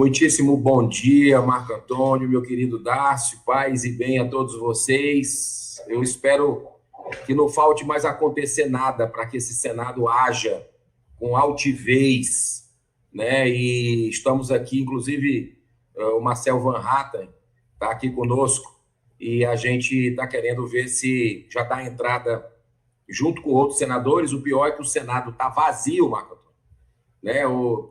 Muitíssimo bom dia, Marco Antônio, meu querido Darcio, paz e bem a todos vocês. Eu espero que não falte mais acontecer nada para que esse Senado haja com altivez, né? E estamos aqui, inclusive, o Marcel Van Hatten está aqui conosco e a gente está querendo ver se já dá entrada junto com outros senadores. O pior é que o Senado está vazio, Marco Antônio. Né,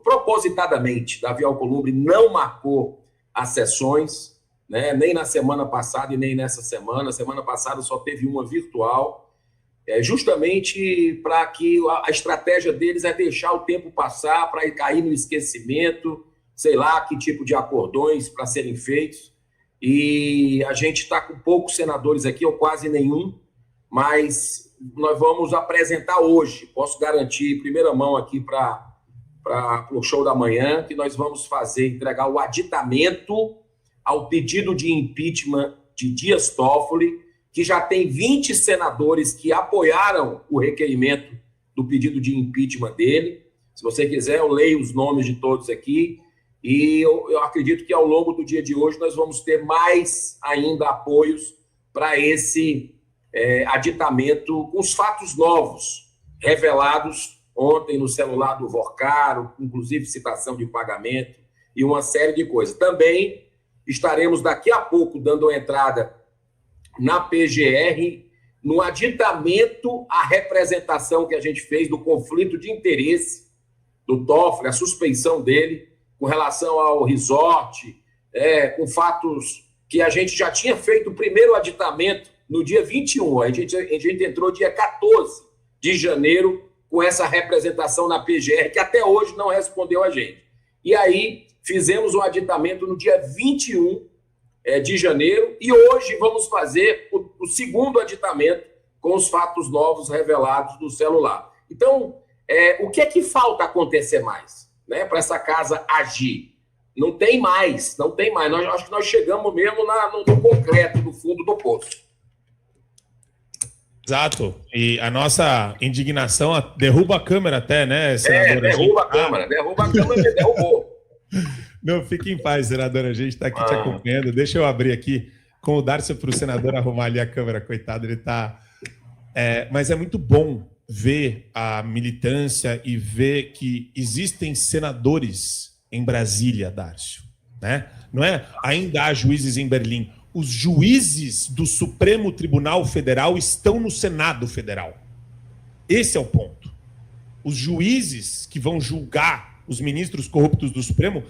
propositadamente, Davi Alcolumbre não marcou as sessões, né, nem na semana passada e nem nessa semana. Semana passada só teve uma virtual, justamente para que a estratégia deles é deixar o tempo passar, para ir cair no esquecimento, sei lá que tipo de acordões para serem feitos. E a gente está com poucos senadores aqui, ou quase nenhum, mas nós vamos apresentar hoje, posso garantir em primeira mão aqui para o show da manhã, que nós vamos entregar o aditamento ao pedido de impeachment de Dias Toffoli, que já tem 20 senadores que apoiaram o requerimento do pedido de impeachment dele. Se você quiser, eu leio os nomes de todos aqui, e eu acredito que ao longo do dia de hoje nós vamos ter mais ainda apoios para esse aditamento com os fatos novos, revelados ontem no celular do Vorcaro, inclusive citação de pagamento e uma série de coisas. Também estaremos daqui a pouco dando entrada na PGR no aditamento à representação que a gente fez do conflito de interesse do Toffoli, a suspeição dele com relação ao resort, com fatos que a gente já tinha feito o primeiro aditamento no dia 21. A gente entrou dia 14 de janeiro com essa representação na PGR, que até hoje não respondeu a gente. E aí, fizemos o aditamento no dia 21 de janeiro, e hoje vamos fazer o segundo aditamento com os fatos novos revelados do celular. Então, o que é que falta acontecer mais, né, para essa casa agir? Não tem mais. Acho que nós chegamos mesmo no concreto, no fundo do poço. Exato. E a nossa indignação derruba a câmera até, né, senadora? Derruba a câmera e derrubou. Não, fique em paz, senadora. A gente está aqui te acompanhando. Deixa eu abrir aqui com o Darcio para o senador arrumar ali a câmera. Coitado, ele está... Mas é muito bom ver a militância e ver que existem senadores em Brasília, Darcio, né? Não é? Ainda há juízes em Berlim. Os juízes do Supremo Tribunal Federal estão no Senado Federal. Esse é o ponto. Os juízes que vão julgar os ministros corruptos do Supremo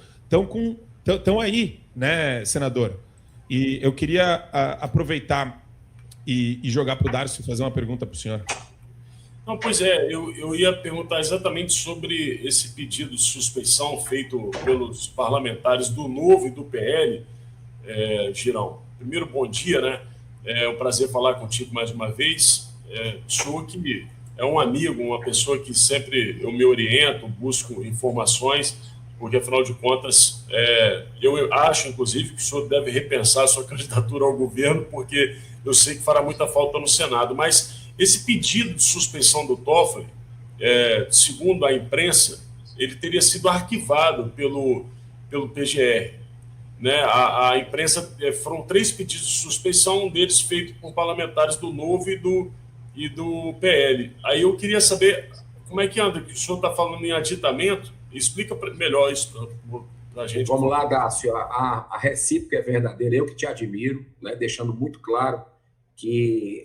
estão aí, né, senador? E eu queria aproveitar e jogar para o Darcio fazer uma pergunta para o senhor. Não, pois é, eu ia perguntar exatamente sobre esse pedido de suspeição feito pelos parlamentares do Novo e do PL, Girão. Primeiro, bom dia, né? É um prazer falar contigo mais uma vez. Sou que é um amigo, uma pessoa que sempre eu me oriento, busco informações, porque, afinal de contas, eu acho, inclusive, que o senhor deve repensar a sua candidatura ao governo, porque eu sei que fará muita falta no Senado. Mas esse pedido de suspeição do Toffoli, segundo a imprensa, ele teria sido arquivado pelo PGR. Né? A imprensa, foram 3 pedidos de suspeição, um deles feito por parlamentares do Novo e do PL. Aí eu queria saber como é que anda, que o senhor está falando em aditamento, explica melhor isso para a gente. Vamos lá, Dácio, a recíproca é verdadeira, eu que te admiro, né? Deixando muito claro que,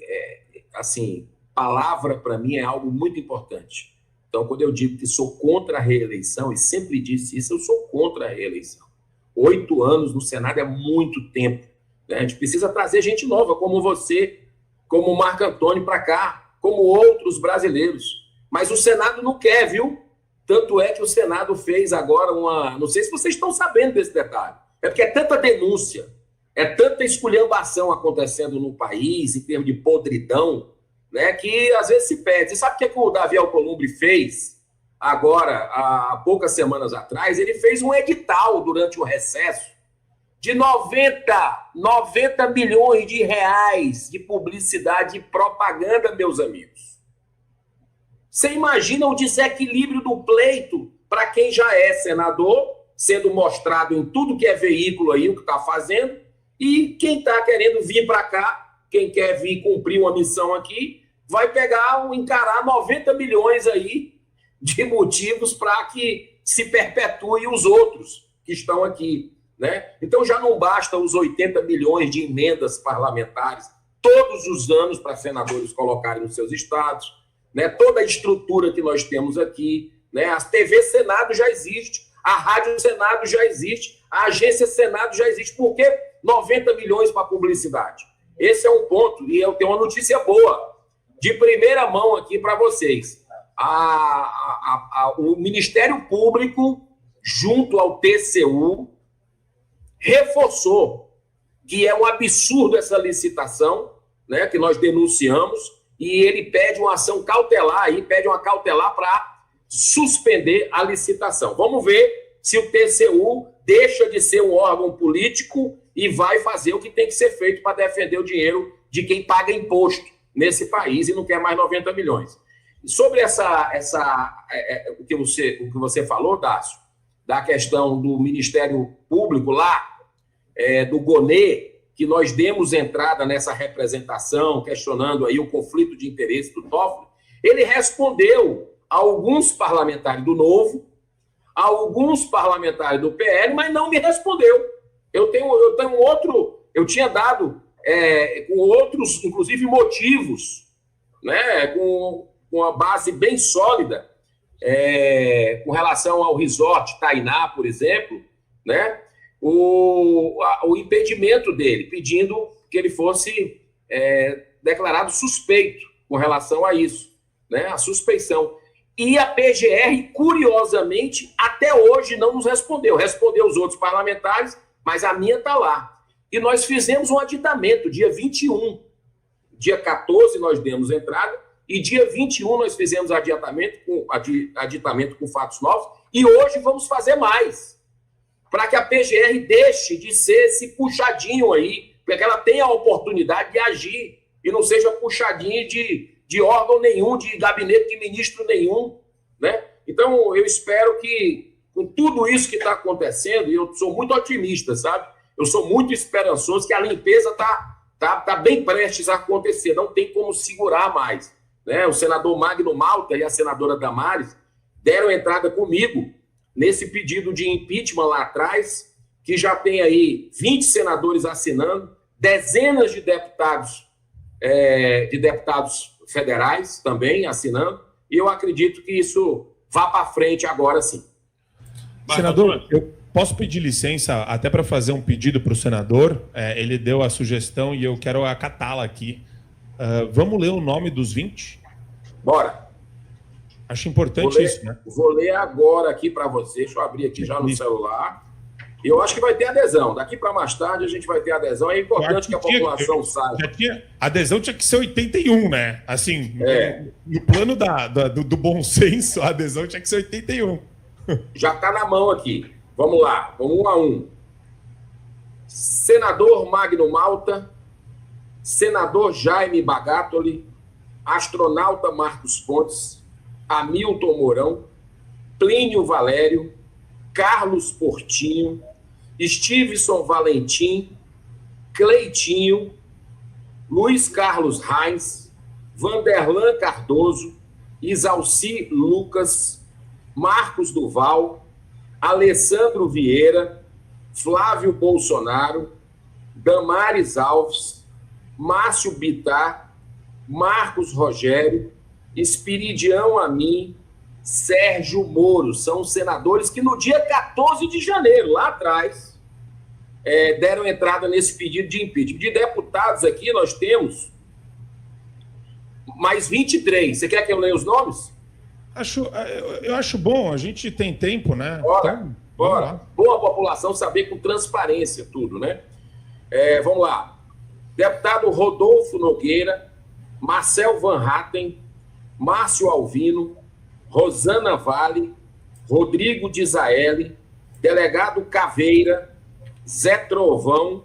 assim, palavra para mim é algo muito importante. Então, quando eu digo que sou contra a reeleição, e sempre disse isso, eu sou contra a reeleição. 8 anos no Senado é muito tempo, né? A gente precisa trazer gente nova, como você, como o Marco Antônio para cá, como outros brasileiros. Mas o Senado não quer, viu? Tanto é que o Senado fez agora não sei se vocês estão sabendo desse detalhe. É porque é tanta denúncia, é tanta esculhambação acontecendo no país, em termos de podridão, né, que às vezes se perde. Você sabe o que o Davi Alcolumbre fez? Agora, há poucas semanas atrás, ele fez um edital durante o recesso de 90 milhões de reais de publicidade e propaganda, meus amigos. Você imagina o desequilíbrio do pleito para quem já é senador, sendo mostrado em tudo que é veículo aí, o que está fazendo, e quem está querendo vir para cá, quem quer vir cumprir uma missão aqui, vai encarar 90 milhões aí de motivos para que se perpetue os outros que estão aqui, né? Então já não basta os 80 milhões de emendas parlamentares todos os anos para senadores colocarem nos seus estados, né? Toda a estrutura que nós temos aqui, né? A TV Senado já existe, a Rádio Senado já existe, a Agência Senado já existe. Por que 90 milhões para publicidade? Esse é um ponto, e eu tenho uma notícia boa, de primeira mão aqui para vocês. O Ministério Público, junto ao TCU, reforçou que é um absurdo essa licitação, né, que nós denunciamos, e ele pede uma ação cautelar, pede uma cautelar para suspender a licitação. Vamos ver se o TCU deixa de ser um órgão político e vai fazer o que tem que ser feito para defender o dinheiro de quem paga imposto nesse país e não quer mais 90 milhões. Sobre o que você falou, Dácio, da questão do Ministério Público lá, do Gonê, que nós demos entrada nessa representação, questionando aí o conflito de interesse do Toffoli, ele respondeu a alguns parlamentares do Novo, a alguns parlamentares do PL, mas não me respondeu. Eu tinha dado com outros, inclusive, motivos, né, com uma base bem sólida, com relação ao resort Tainá, por exemplo, né, o impedimento dele, pedindo que ele fosse declarado suspeito com relação a isso, né, a suspeição. E a PGR, curiosamente, até hoje não nos respondeu. Respondeu os outros parlamentares, mas a minha está lá. E nós fizemos um aditamento, dia 21. Dia 14 nós demos entrada, e dia 21 nós fizemos aditamento com fatos novos, e hoje vamos fazer mais, para que a PGR deixe de ser esse puxadinho aí, para que ela tenha a oportunidade de agir, e não seja puxadinho de órgão nenhum, de gabinete de ministro nenhum, né? Então, eu espero que, com tudo isso que está acontecendo, e eu sou muito otimista, sabe? Eu sou muito esperançoso que a limpeza tá bem prestes a acontecer, não tem como segurar mais, né? O senador Magno Malta e a senadora Damares deram entrada comigo nesse pedido de impeachment lá atrás, que já tem aí 20 senadores assinando, dezenas de deputados federais também assinando, e eu acredito que isso vá para frente agora sim. Senador, eu posso pedir licença até para fazer um pedido para o senador? Ele deu a sugestão e eu quero acatá-la aqui. Vamos ler o nome dos 20? Bora. Acho importante isso, né? Vou ler agora aqui para você, deixa eu abrir aqui já no celular. Eu acho que vai ter adesão. Daqui para mais tarde a gente vai ter adesão. É importante que a população saiba. Adesão tinha que ser 81, né? Assim, no plano do bom senso, a adesão tinha que ser 81. Já está na mão aqui. Vamos lá, vamos 1 a 1. Senador Magno Malta, senador Jaime Bagatoli, astronauta Marcos Pontes, Hamilton Mourão, Plínio Valério, Carlos Portinho, Stevenson Valentim, Cleitinho, Luiz Carlos Reis, Vanderlan Cardoso, Isalci Lucas, Marcos Duval, Alessandro Vieira, Flávio Bolsonaro, Damares Alves, Márcio Bittar, Marcos Rogério, Espiridião Amin, Sérgio Moro. São senadores que no dia 14 de janeiro, lá atrás, deram entrada nesse pedido de impeachment. De deputados aqui, nós temos mais 23. Você quer que eu leia os nomes? Eu acho bom, a gente tem tempo, né? Bora, então, bora. Boa a população saber com transparência tudo, né? Vamos lá. Deputado Rodolfo Nogueira, Marcel Van Hatten, Márcio Alvino, Rosana Vale, Rodrigo Dizaeli, delegado Caveira, Zé Trovão,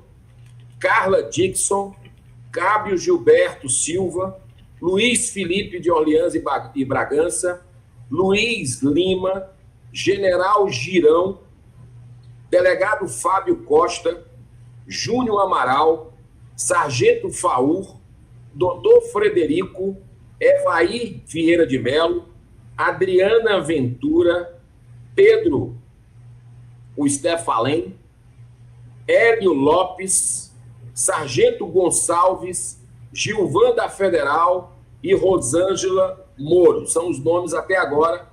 Carla Dixon, Cábio Gilberto Silva, Luiz Felipe de Orleans e Bragança, Luiz Lima, General Girão, delegado Fábio Costa, Júnior Amaral, Sargento Faur, Doutor Frederico, Evair Vieira de Melo, Adriana Ventura, Pedro o Stefalém, Hélio Lopes, Sargento Gonçalves, Gilvanda Federal e Rosângela Moro. São os nomes até agora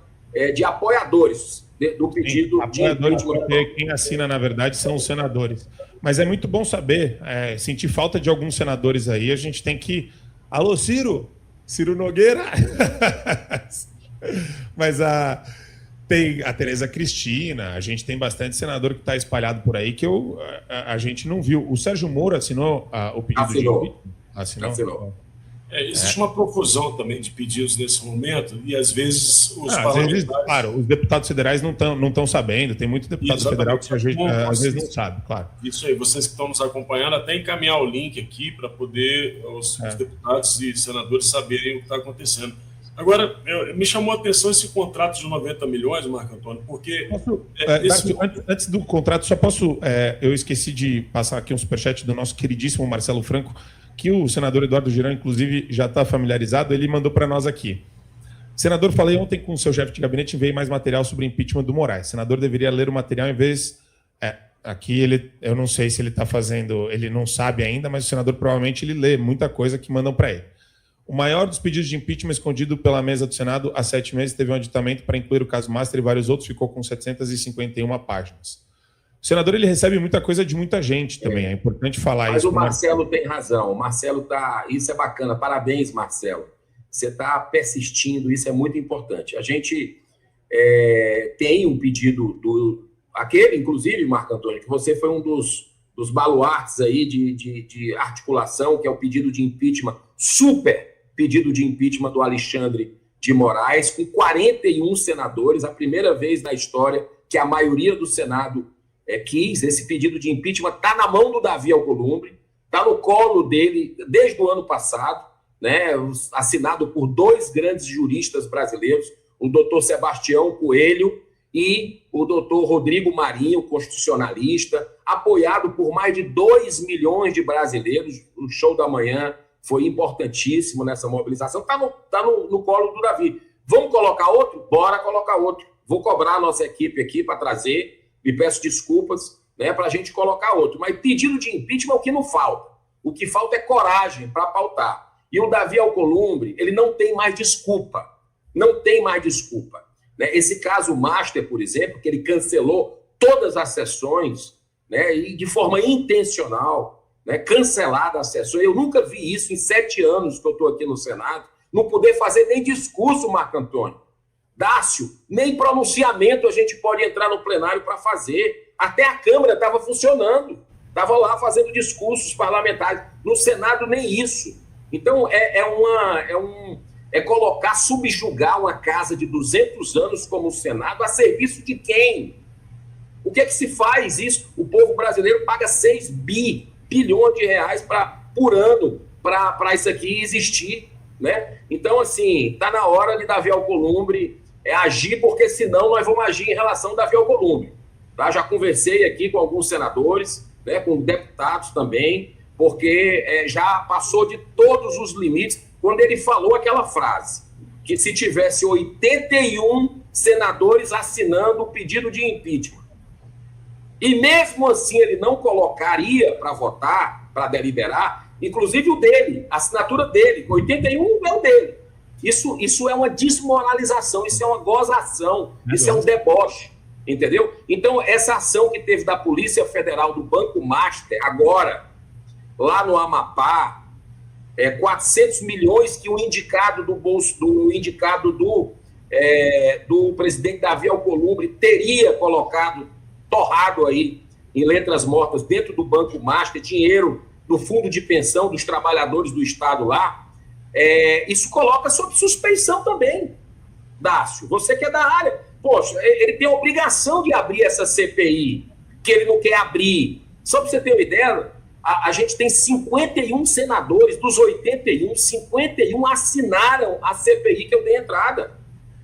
de apoiadores do pedido. Sim, apoiadores, porque quem assina, na verdade, são os senadores. Mas é muito bom saber, sentir falta de alguns senadores aí, a gente tem que... Alô, Ciro? Ciro Nogueira? Mas tem a Tereza Cristina, a gente tem bastante senador que está espalhado por aí que a gente não viu. O Sérgio Moro assinou o pedido de... Assinou. Existe uma profusão também de pedidos nesse momento e, às vezes, os parlamentares... Claro, os deputados federais não estão sabendo, tem muito deputado federal que às vezes não sabe, claro. Isso aí, vocês que estão nos acompanhando, até encaminhar o link aqui para poder os deputados e senadores saberem o que está acontecendo. Agora, me chamou a atenção esse contrato de 90 milhões, Marco Antônio, porque... Antes do contrato, só posso... eu esqueci de passar aqui um superchat do nosso queridíssimo Marcelo Franco, que o senador Eduardo Girão, inclusive, já está familiarizado, ele mandou para nós aqui. Senador, falei ontem com o seu chefe de gabinete, veio mais material sobre impeachment do Moraes. O senador deveria ler o material em vez... aqui, eu não sei se ele está fazendo... Ele não sabe ainda, mas o senador provavelmente ele lê muita coisa que mandam para ele. O maior dos pedidos de impeachment escondido pela mesa do Senado há 7 meses teve um aditamento para incluir o caso Master e vários outros, ficou com 751 páginas. O senador ele recebe muita coisa de muita gente também, é importante falar mas isso. Mas o Marcelo tem razão, o Marcelo tá... Isso é bacana, parabéns, Marcelo. Você está persistindo, isso é muito importante. A gente tem um pedido aquele, inclusive, Marco Antônio, que você foi um dos baluartes aí de articulação, que é o pedido de impeachment, super pedido de impeachment do Alexandre de Moraes, com 41 senadores, a primeira vez na história que a maioria do Senado quis. Esse pedido de impeachment está na mão do Davi Alcolumbre, está no colo dele desde o ano passado, né, assinado por 2 grandes juristas brasileiros, o doutor Sebastião Coelho e o doutor Rodrigo Marinho, constitucionalista, apoiado por mais de 2 milhões de brasileiros. O Show da Manhã foi importantíssimo nessa mobilização. Está no colo do Davi. Vamos colocar outro? Bora colocar outro. Vou cobrar a nossa equipe aqui para trazer. Me peço desculpas, né, para a gente colocar outro. Mas pedido de impeachment é o que não falta. O que falta é coragem para pautar. E o Davi Alcolumbre, ele não tem mais desculpa. Não tem mais desculpa. Né? Esse caso Master, por exemplo, que ele cancelou todas as sessões, né, e de forma intencional, né, cancelada as sessões. Eu nunca vi isso em 7 anos que eu estou aqui no Senado. Não poder fazer nem discurso, Marco Antônio. Dácio, nem pronunciamento a gente pode entrar no plenário para fazer. Até a Câmara estava funcionando. Estava lá fazendo discursos parlamentares. No Senado, nem isso. Então, é colocar, subjugar uma casa de 200 anos como o Senado a serviço de quem? O que é que se faz isso? O povo brasileiro paga 6 bilhões de reais por ano para isso aqui existir, né? Então, assim, está na hora de Davi Alcolumbre agir, porque senão nós vamos agir em relação ao Davi Alcolumbre. Tá? Já conversei aqui com alguns senadores, né, com deputados também, porque já passou de todos os limites quando ele falou aquela frase, que se tivesse 81 senadores assinando o pedido de impeachment, e mesmo assim ele não colocaria para votar, para deliberar, inclusive o dele, a assinatura dele, 81 é o dele. Isso é uma desmoralização, isso é uma gozação, isso é um deboche, entendeu? Então, essa ação que teve da Polícia Federal do Banco Master, agora, lá no Amapá, 400 milhões que o indicado do bolso, do presidente Davi Alcolumbre teria colocado, torrado aí, em letras mortas, dentro do Banco Master, dinheiro do fundo de pensão dos trabalhadores do Estado lá, isso coloca sob suspeição também, Dácio. Você que é da área, poxa, ele tem a obrigação de abrir essa CPI, que ele não quer abrir. Só para você ter uma ideia, a gente tem 51 senadores, dos 81, 51 assinaram a CPI que eu dei entrada.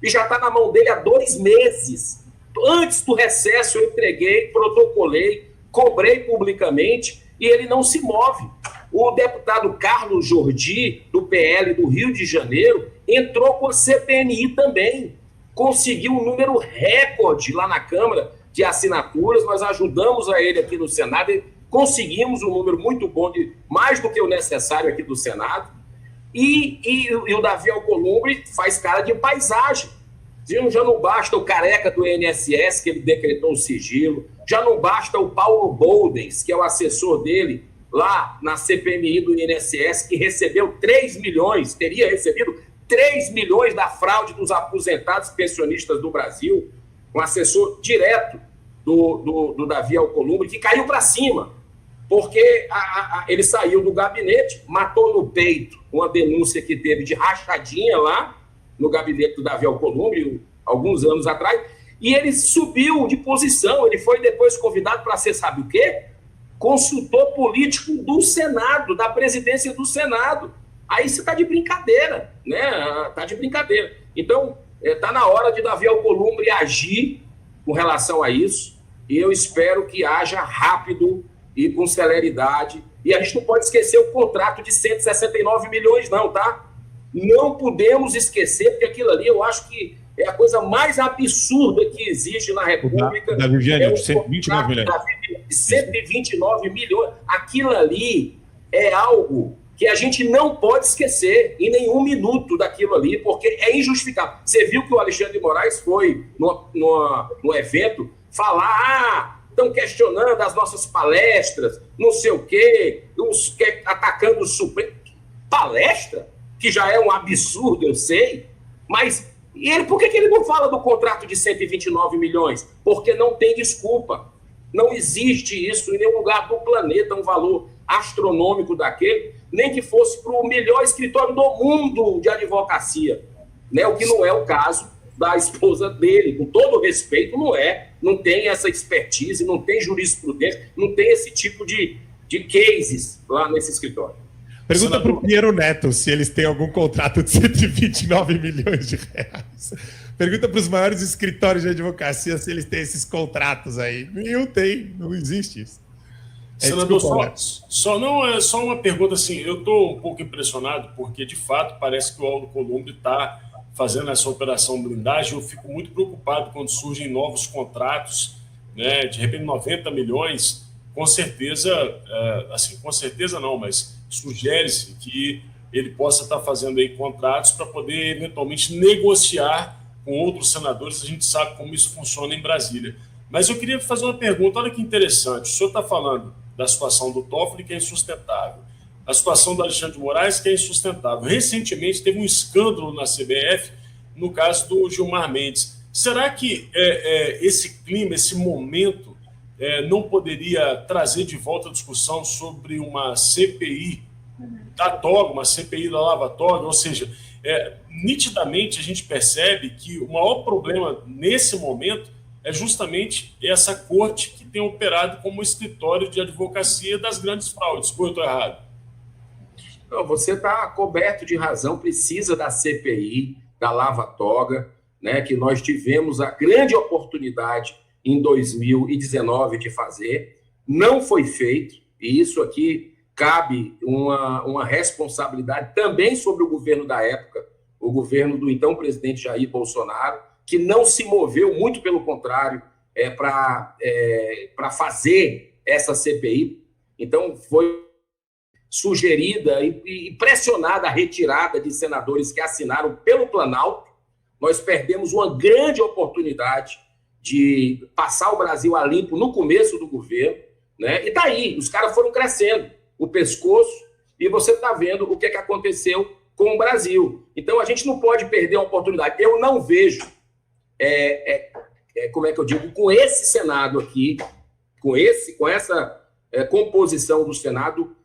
E já está na mão dele há 2 meses. Antes do recesso eu entreguei, protocolei, cobrei publicamente e ele não se move. O deputado Carlos Jordi, do PL do Rio de Janeiro, entrou com a CPMI também. Conseguiu um número recorde lá na Câmara de assinaturas, nós ajudamos a ele aqui no Senado, e conseguimos um número muito bom, mais do que o necessário aqui do Senado, e o Davi Alcolumbre faz cara de paisagem. Já não basta o careca do INSS, que ele decretou o sigilo, já não basta o Paulo Boldens, que é o assessor dele, lá na CPMI do INSS, que recebeu 3 milhões, teria recebido 3 milhões da fraude dos aposentados pensionistas do Brasil, um assessor direto do Davi Alcolumbre, que caiu para cima, porque ele saiu do gabinete, matou no peito uma denúncia que teve de rachadinha lá no gabinete do Davi Alcolumbre, alguns anos atrás, e ele subiu de posição, ele foi depois convidado para ser, sabe o quê? Consultor político do Senado, da presidência do Senado. Aí você está de brincadeira, né? Está de brincadeira. Então, está na hora de Davi Alcolumbre agir com relação a isso, e eu espero que haja rápido e com celeridade. E a gente não pode esquecer o contrato de 169 milhões, não, tá? Não podemos esquecer, porque aquilo ali eu acho que é a coisa mais absurda que existe na República. Da Virgínia, de 129 milhões. De 129 milhões. Aquilo ali é algo que a gente não pode esquecer em nenhum minuto daquilo ali, porque é injustificável. Você viu que o Alexandre de Moraes foi no evento falar, estão questionando as nossas palestras, não sei o quê, atacando o Supremo. Palestra? Que já é um absurdo, eu sei, mas por que ele não fala do contrato de 129 milhões? Porque não tem desculpa. Não existe isso em nenhum lugar do planeta, um valor astronômico daquele, nem que fosse para o melhor escritório do mundo de advocacia, né? O que não é o caso da esposa dele, com todo respeito, não tem essa expertise, não tem jurisprudência, não tem esse tipo de cases lá nesse escritório. Pergunta para o Pinheiro Neto se eles têm algum contrato de 129 milhões de reais. Pergunta para os maiores escritórios de advocacia se eles têm esses contratos aí. Nenhum tem, não existe isso. Senador, só uma pergunta assim, eu estou um pouco impressionado porque, de fato, parece que o Alcolumbre está fazendo essa operação blindagem. Eu fico muito preocupado quando surgem novos contratos, né, de repente 90 milhões, com certeza, com certeza não, mas sugere-se que ele possa estar fazendo aí contratos para poder, eventualmente, negociar com outros senadores. A gente sabe como isso funciona em Brasília. Mas eu queria fazer uma pergunta, olha que interessante. O senhor está falando da situação do Toffoli, que é insustentável, a situação do Alexandre de Moraes, que é insustentável. Recentemente teve um escândalo na CBF, no caso do Gilmar Mendes. Será que esse clima, esse momento, não poderia trazer de volta a discussão sobre uma CPI da toga, uma CPI da Lava Toga? Ou seja, nitidamente a gente percebe que o maior problema nesse momento é justamente essa corte que tem operado como escritório de advocacia das grandes fraudes. Ou eu estou errado? Não, você está coberto de razão, precisa da CPI, da Lava Toga, né, que nós tivemos a grande oportunidade em 2019 de fazer, não foi feito, e isso aqui cabe uma responsabilidade também sobre o governo da época, o governo do então presidente Jair Bolsonaro, que não se moveu, muito pelo contrário, para fazer essa CPI. Então, foi sugerida e pressionada a retirada de senadores que assinaram pelo Planalto. Nós perdemos uma grande oportunidade de passar o Brasil a limpo no começo do governo, né? E daí, os caras foram crescendo o pescoço e você está vendo o que aconteceu com o Brasil. Então, a gente não pode perder a oportunidade. Eu não vejo, como é que eu digo, com esse Senado aqui, com essa composição do Senado,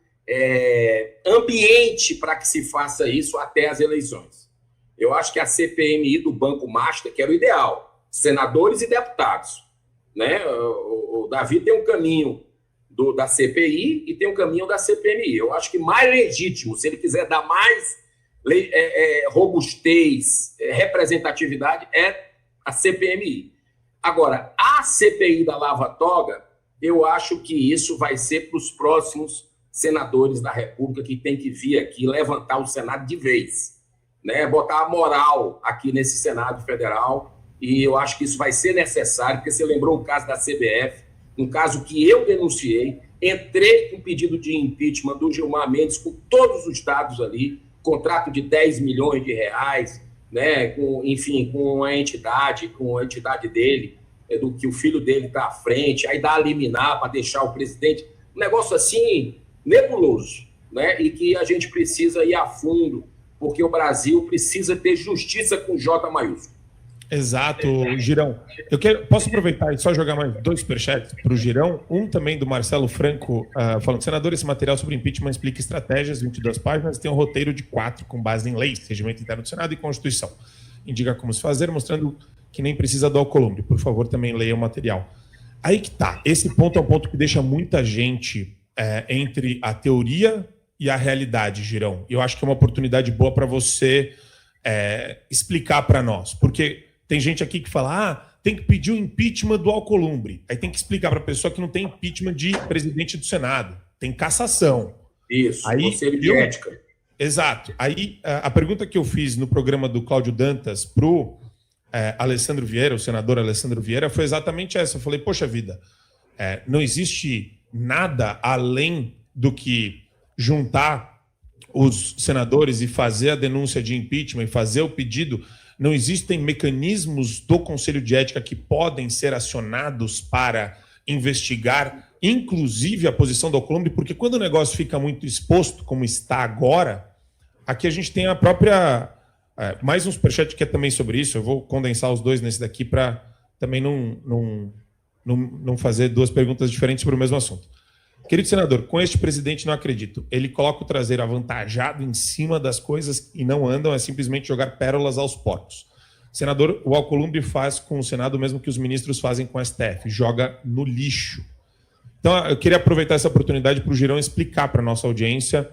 ambiente para que se faça isso até as eleições. Eu acho que a CPMI do Banco Master, que era o ideal, senadores e deputados, né? O Davi tem um caminho da CPI e tem um caminho da CPMI. Eu acho que mais legítimo, se ele quiser dar mais robustez, representatividade, é a CPMI. Agora, a CPI da Lava Toga, eu acho que isso vai ser para os próximos senadores da República que tem que vir aqui levantar o Senado de vez, né? Botar a moral aqui nesse Senado Federal, e eu acho que isso vai ser necessário, porque você lembrou o caso da CBF, um caso que eu denunciei, entrei com pedido de impeachment do Gilmar Mendes com todos os dados ali, contrato de 10 milhões de reais, né? com a entidade dele, do que o filho dele está à frente, aí dá a liminar para deixar o presidente, um negócio assim nebuloso, né? E que a gente precisa ir a fundo, porque o Brasil precisa ter justiça com J maiúsculo. Exato, Girão. Posso aproveitar e só jogar mais 2 superchats para o Girão? Um também do Marcelo Franco, falando: senador, esse material sobre impeachment explica estratégias, 22 páginas, tem um roteiro de 4 com base em leis, regimento interno do Senado e Constituição. Indica como se fazer, mostrando que nem precisa do Alcolumbre. Por favor, também leia o material. Aí que tá. Esse ponto é um ponto que deixa muita gente entre a teoria e a realidade, Girão. Eu acho que é uma oportunidade boa para você explicar para nós. Porque tem gente aqui que fala, tem que pedir o impeachment do Alcolumbre. Aí tem que explicar para a pessoa que não tem impeachment de presidente do Senado. Tem cassação. Isso, aí, conselho de ética. Exato. Aí a pergunta que eu fiz no programa do Cláudio Dantas para o Alessandro Vieira, o senador Alessandro Vieira, foi exatamente essa. Eu falei, poxa vida, não existe nada além do que juntar os senadores e fazer a denúncia de impeachment e fazer o pedido. Não existem mecanismos do Conselho de Ética que podem ser acionados para investigar, inclusive, a posição do Alcolumbre, porque quando o negócio fica muito exposto, como está agora, aqui a gente tem a própria... mais um superchat que é também sobre isso. Eu vou condensar os dois nesse daqui para também não fazer 2 perguntas diferentes sobre o mesmo assunto. Querido senador, com este presidente não acredito. Ele coloca o traseiro avantajado em cima das coisas e não andam, é simplesmente jogar pérolas aos porcos. Senador, o Alcolumbre faz com o Senado o mesmo que os ministros fazem com o STF, joga no lixo. Então, eu queria aproveitar essa oportunidade para o Girão explicar para a nossa audiência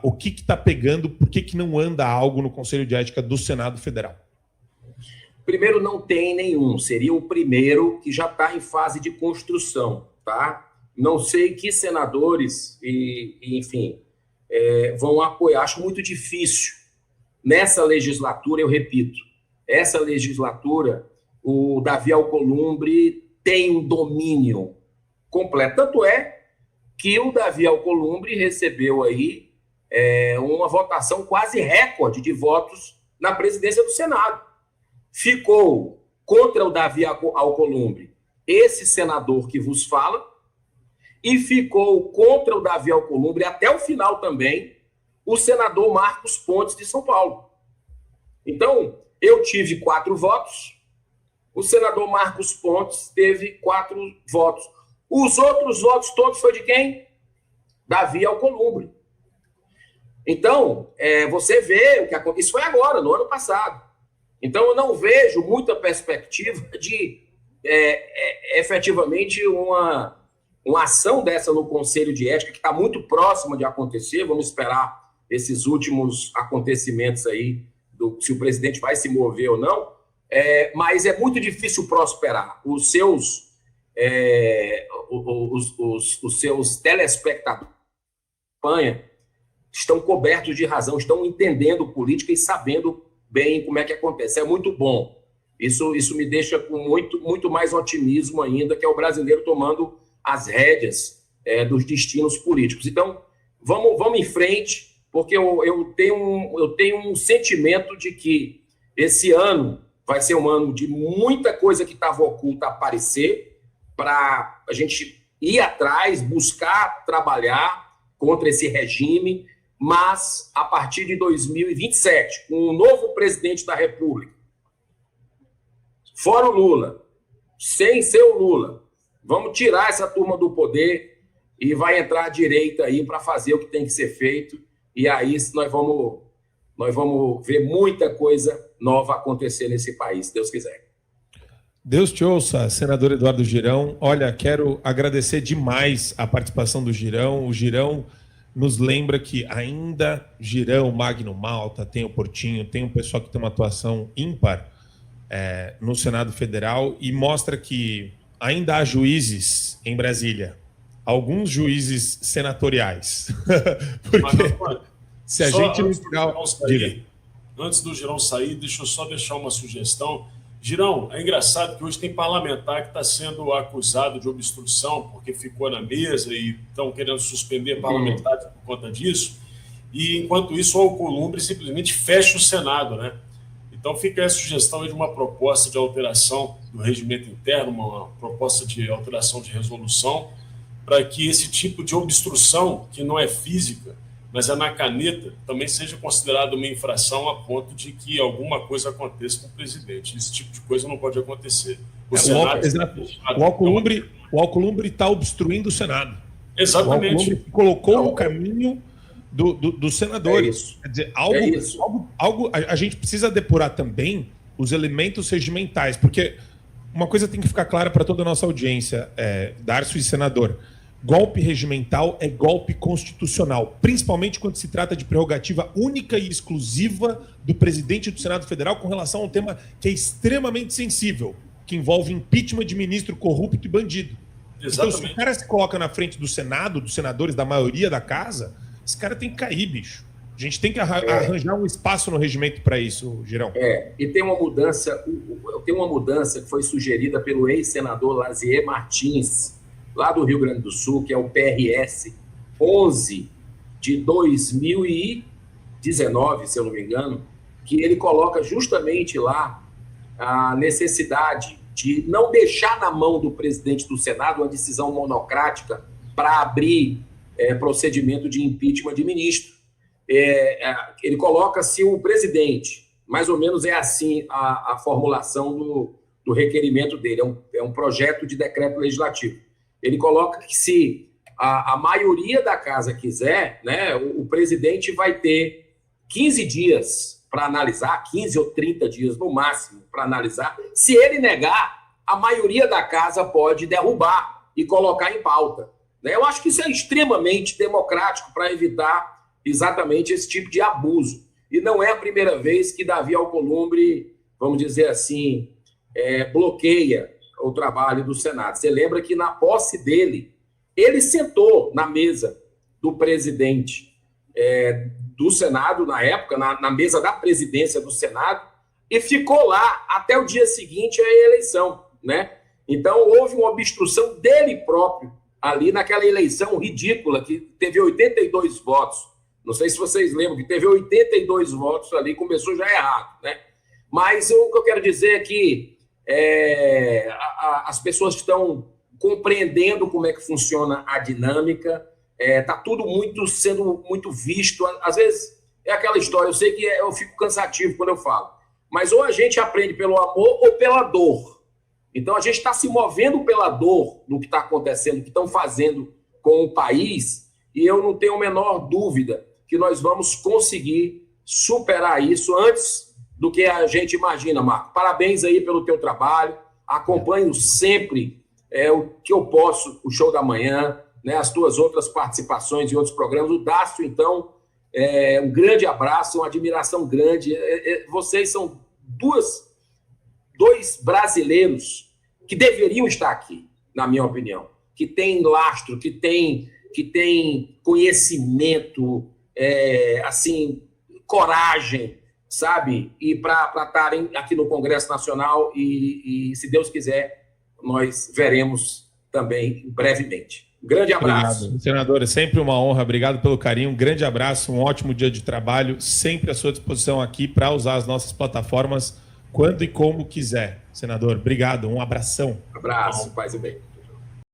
o que está pegando, por que não anda algo no Conselho de Ética do Senado Federal. Primeiro, não tem nenhum. Seria o primeiro que já está em fase de construção, tá? Não sei que senadores, enfim, vão apoiar. Acho muito difícil. Nessa legislatura, eu repito, essa legislatura, o Davi Alcolumbre tem um domínio completo. Tanto é que o Davi Alcolumbre recebeu aí uma votação quase recorde de votos na presidência do Senado. Ficou contra o Davi Alcolumbre esse senador que vos fala, e ficou contra o Davi Alcolumbre até o final também o senador Marcos Pontes de São Paulo. Então, eu tive 4 votos, o senador Marcos Pontes teve 4 votos. Os outros votos todos foi de quem? Davi Alcolumbre. Então, você vê o que aconteceu. Isso foi agora, no ano passado. Então, eu não vejo muita perspectiva de efetivamente uma ação dessa no Conselho de Ética, que está muito próxima de acontecer. Vamos esperar esses últimos acontecimentos aí, se o presidente vai se mover ou não. Mas é muito difícil prosperar. Os seus telespectadores estão cobertos de razão, estão entendendo política e sabendo bem como é que acontece. É muito bom. Isso me deixa com muito mais otimismo ainda, que é o brasileiro tomando as rédeas dos destinos políticos. Então, vamos em frente, porque eu tenho um sentimento de que esse ano vai ser um ano de muita coisa que estava oculta aparecer, para a gente ir atrás, buscar trabalhar contra esse regime, mas a partir de 2027, com o novo presidente da República, fora o Lula, sem ser o Lula, vamos tirar essa turma do poder e vai entrar a direita aí para fazer o que tem que ser feito, e aí nós vamos ver muita coisa nova acontecer nesse país, se Deus quiser. Deus te ouça, senador Eduardo Girão. Olha, quero agradecer demais a participação do Girão. O Girão nos lembra que ainda Girão, Magno Malta, tem o Portinho, tem um pessoal que tem uma atuação ímpar. no Senado Federal e mostra que ainda há juízes em Brasília, alguns juízes senatoriais. Porque se a gente no final... Antes do Girão sair, deixa eu só deixar uma sugestão. Girão, é engraçado que hoje tem parlamentar que está sendo acusado de obstrução porque ficou na mesa e estão querendo suspender parlamentares por conta disso. E, enquanto isso, o Alcolumbre simplesmente fecha o Senado, né? Então, fica a sugestão de uma proposta de alteração do regimento interno, uma proposta de alteração de resolução, para que esse tipo de obstrução, que não é física, mas é na caneta, também seja considerado uma infração a ponto de que alguma coisa aconteça com o presidente. Esse tipo de coisa não pode acontecer. O Alcolumbre está obstruindo o Senado. Exatamente. O Alcolumbre colocou no caminho dos senadores. Quer dizer, a gente precisa depurar também os elementos regimentais, porque uma coisa tem que ficar clara para toda a nossa audiência, Darcio e senador: golpe regimental é golpe constitucional, principalmente quando se trata de prerrogativa única e exclusiva do presidente do Senado Federal com relação a um tema que é extremamente sensível, que envolve impeachment de ministro corrupto e bandido. Exatamente. Então, se o cara se coloca na frente do Senado, dos senadores, da maioria da casa, esse cara tem que cair, bicho. A gente tem que arranjar um espaço no regimento para isso, Girão. E tem uma mudança que foi sugerida pelo ex-senador Lazier Martins, lá do Rio Grande do Sul, que é o PRS 11 de 2019, se eu não me engano, que ele coloca justamente lá a necessidade de não deixar na mão do presidente do Senado uma decisão monocrática para abrir procedimento de impeachment de ministro. Ele coloca se o presidente, mais ou menos é assim a formulação do requerimento dele, é um projeto de decreto legislativo. Ele coloca que se a maioria da casa quiser, né, o presidente vai ter 15 dias para analisar, 15 ou 30 dias no máximo para analisar. Se ele negar, a maioria da casa pode derrubar e colocar em pauta. Eu acho que isso é extremamente democrático para evitar exatamente esse tipo de abuso. E não é a primeira vez que Davi Alcolumbre, vamos dizer assim, bloqueia o trabalho do Senado. Você lembra que na posse dele, ele sentou na mesa do presidente do Senado, na época, na mesa da presidência do Senado, e ficou lá até o dia seguinte à eleição, né? Então, houve uma obstrução dele próprio ali naquela eleição ridícula, que teve 82 votos. Não sei se vocês lembram, que teve 82 votos ali, começou já errado, né? Mas o que eu quero dizer é que as pessoas estão compreendendo como é que funciona a dinâmica, está tudo sendo muito visto. Às vezes é aquela história, eu sei que eu fico cansativo quando eu falo, mas ou a gente aprende pelo amor ou pela dor. Então a gente está se movendo pela dor do que está acontecendo, do que estão fazendo com o país, e eu não tenho a menor dúvida que nós vamos conseguir superar isso antes do que a gente imagina, Marco. Parabéns aí pelo teu trabalho, acompanho sempre o que eu posso, o Show da Manhã, né, as tuas outras participações em outros programas. O Dácio, então, um grande abraço, uma admiração grande. Vocês são dois brasileiros que deveriam estar aqui, na minha opinião, que têm lastro, que têm conhecimento, assim, coragem, sabe? E para estarem aqui no Congresso Nacional e, se Deus quiser, nós veremos também brevemente. Um grande abraço. Obrigado. Senador, é sempre uma honra. Obrigado pelo carinho. Um grande abraço, um ótimo dia de trabalho. Sempre à sua disposição aqui para usar as nossas plataformas quando e como quiser. Senador, obrigado. Um abração. Abraço, paz e bem.